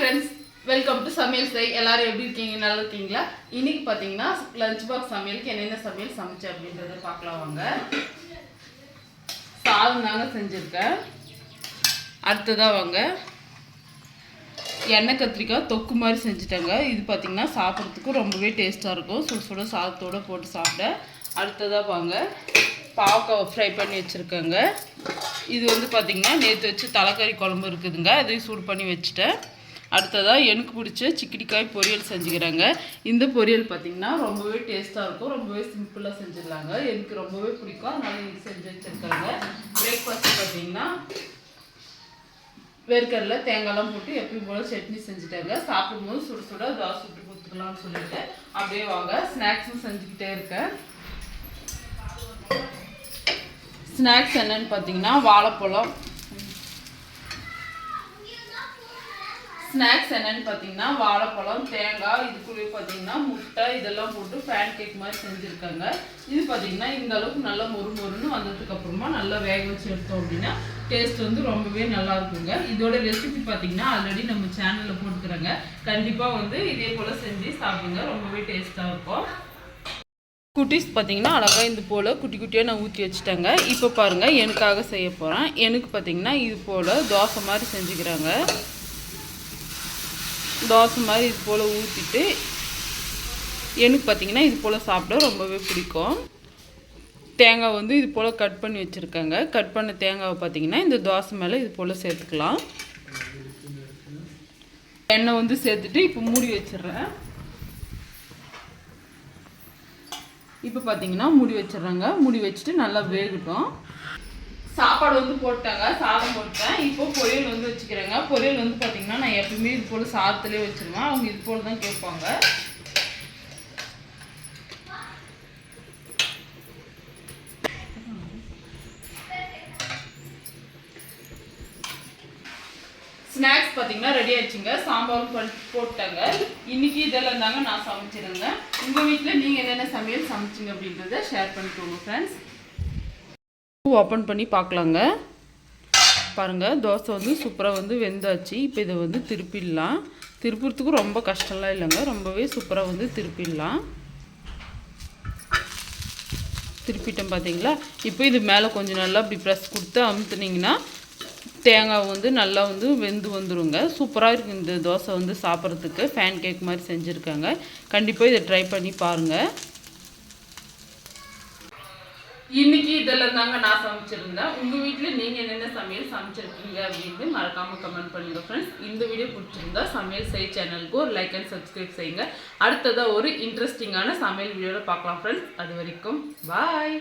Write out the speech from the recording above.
friends, welcome to சமையல் செய். எல்லாரும் எப்படி இருக்கீங்க? நல்லா இருக்கீங்களா? இன்னைக்கு பாத்தீங்கன்னா லஞ்ச் பாக்ஸ் சமையலுக்கு என்னென்ன சமையல் சமைச்சேன் அப்படின்றத பார்க்கலாம் வாங்க. சாதம் தாங்க செஞ்சிருக்கேன். அடுத்ததா வாங்க எண்ணெய் கத்திரிக்காய் தொக்கு மாதிரி செஞ்சுட்டேங்க. இது பார்த்தீங்கன்னா சாப்பிட்றதுக்கு ரொம்பவே டேஸ்ட்டாக இருக்கும். சுட சுட சாதத்தோடு போட்டு சாப்பிட. அடுத்ததாக வாங்க பாவக்காவை ஃப்ரை பண்ணி வச்சுருக்கேங்க. இது வந்து பார்த்திங்கன்னா நேற்று வச்சு தலைக்கறி குழம்பு இருக்குதுங்க, அதையும் சூடு பண்ணி வச்சுட்டேன். அடுத்ததாக எனக்கு பிடிச்ச சிக்கிடிக்காய் பொரியல் செஞ்சுக்கிறேங்க. இந்த பொரியல் பார்த்திங்கன்னா ரொம்பவே டேஸ்ட்டாக இருக்கும், ரொம்பவே சிம்பிளாக செஞ்சிடலாங்க. எனக்கு ரொம்பவே பிடிக்கும், அதனால எனக்கு செஞ்சு வச்சுருக்காங்க. பிரேக்ஃபாஸ்ட் பார்த்திங்கன்னா வேர்க்கடலை தேங்காய்லாம் போட்டு எப்பயும் போல் சட்னி செஞ்சுட்டாங்க. சாப்பிடும்போது சுட சுட தோசை சுட்டு கொடுத்துக்கலாம்னு சொல்லிட்டு அப்படியே வாங்க ஸ்நாக்ஸும் செஞ்சுக்கிட்டே இருக்கேன். ஸ்நாக்ஸ் என்னன்னு பார்த்தீங்கன்னா வாழைப்பழம். வாழைப்பழம் தேங்காய், இதுக்குள்ளே பார்த்தீங்கன்னா முட்டை இதெல்லாம் போட்டு பேன் கேக் மாதிரி செஞ்சுருக்காங்க. இது பார்த்தீங்கன்னா இந்த அளவுக்கு நல்லா மொறுன்னு வந்ததுக்கு அப்புறமா நல்லா வேக வச்சு எடுத்தோம் அப்படின்னா டேஸ்ட் வந்து ரொம்பவே நல்லா இருக்குங்க. இதோட ரெசிபி பார்த்தீங்கன்னா ஆல்ரெடி நம்ம சேனலில் போட்டுக்கிறோங்க. கண்டிப்பாக வந்து இதே போல் செஞ்சு சாப்பிடுங்க, ரொம்பவே டேஸ்ட்டாக இருக்கும். குட்டீஸ் பார்த்தீங்கன்னா அழகாக இது போல் குட்டி குட்டியாக நான் ஊற்றி வச்சுட்டேங்க. இப்போ பாருங்கள் எனக்காக செய்ய போகிறேன். எனக்கு பார்த்தீங்கன்னா இது போல் தோசை மாதிரி செஞ்சுக்கிறாங்க. தோசை மாதிரி இது போல் ஊற்றிட்டு எனக்கு பார்த்தீங்கன்னா இது போல் சாப்பிட ரொம்பவே பிடிக்கும். தேங்காய் வந்து இது போல் கட் பண்ணி வச்சுருக்காங்க. கட் பண்ண தேங்காவை பார்த்தீங்கன்னா இந்த தோசை மேலே இது போல் சேர்த்துக்கலாம். எண்ணெய் வந்து சேர்த்துட்டு இப்போ மூடி வச்சிடுறேன். இப்போ பார்த்தீங்கன்னா மூடி வச்சிடுறாங்க. மூடி வச்சுட்டு நல்லா வேகட்டும். சாப்பாடு வந்து போட்டாங்க, சாதம் போட்டேன். இப்போ பொரியல் வந்து வச்சுக்கிறேங்க. பொரியல் வந்து பார்த்தீங்கன்னா நான் எப்பவுமே இது போல் சாதத்துலேயே வச்சுருவேன். அவங்க இது போல் தான் கேட்பாங்க. ஸ்நாக்ஸ் பார்த்தீங்கன்னா ரெடி ஆயிடுச்சுங்க. சாம்பாரும் போட்டாங்க. இன்னைக்கு இதெல்லாம் தாங்க நான் சமைச்சிருந்தேன். உங்கள் வீட்டில் நீங்கள் என்னென்ன சமையல் சமைச்சிங்க அப்படின்றத ஷேர் பண்ணிக்கோங்க ஃப்ரெண்ட்ஸ். ஓப்பன் பண்ணி பார்க்கலாங்க. பாருங்கள் தோசை வந்து சூப்பராக வந்து வெந்தாச்சு. இப்போ இதை வந்து திருப்பிடலாம். திருப்புறதுக்கு ரொம்ப கஷ்டம்லாம் இல்லைங்க, ரொம்பவே சூப்பராக வந்து திருப்பிடலாம். திருப்பிட்டேன் பார்த்தீங்களா. இப்போ இது மேலே கொஞ்சம் நல்லா இப்படி ப்ரெஸ் கொடுத்து அமுத்துனீங்கன்னா தேங்காய் வந்து நல்லா வந்து வெந்து வந்துடுங்க. சூப்பராக இருக்குது இந்த தோசை வந்து சாப்பிட்றதுக்கு. ஃபேன் கேக் மாதிரி செஞ்சுருக்காங்க. கண்டிப்பாக இதை ட்ரை பண்ணி பாருங்கள். இன்றைக்கி இதெல்லாம் தாங்க நான் சமைச்சிருந்தேன். உங்கள் வீட்டில் நீங்கள் என்னென்ன சமையல் சமைச்சிருக்கீங்க அப்படின்ட்டு மறக்காமல் கமெண்ட் பண்ணுங்கள் ஃப்ரெண்ட்ஸ். இந்த வீடியோ பிடிச்சிருந்தா சமையல் செய் சேனலுக்கு ஒரு லைக் அண்ட் சப்ஸ்கிரைப் செய்யுங்க. அடுத்ததாக ஒரு இன்ட்ரெஸ்டிங்கான சமையல் வீடியோவில் பார்க்கலாம் ஃப்ரெண்ட்ஸ். அது வரைக்கும் பாய்.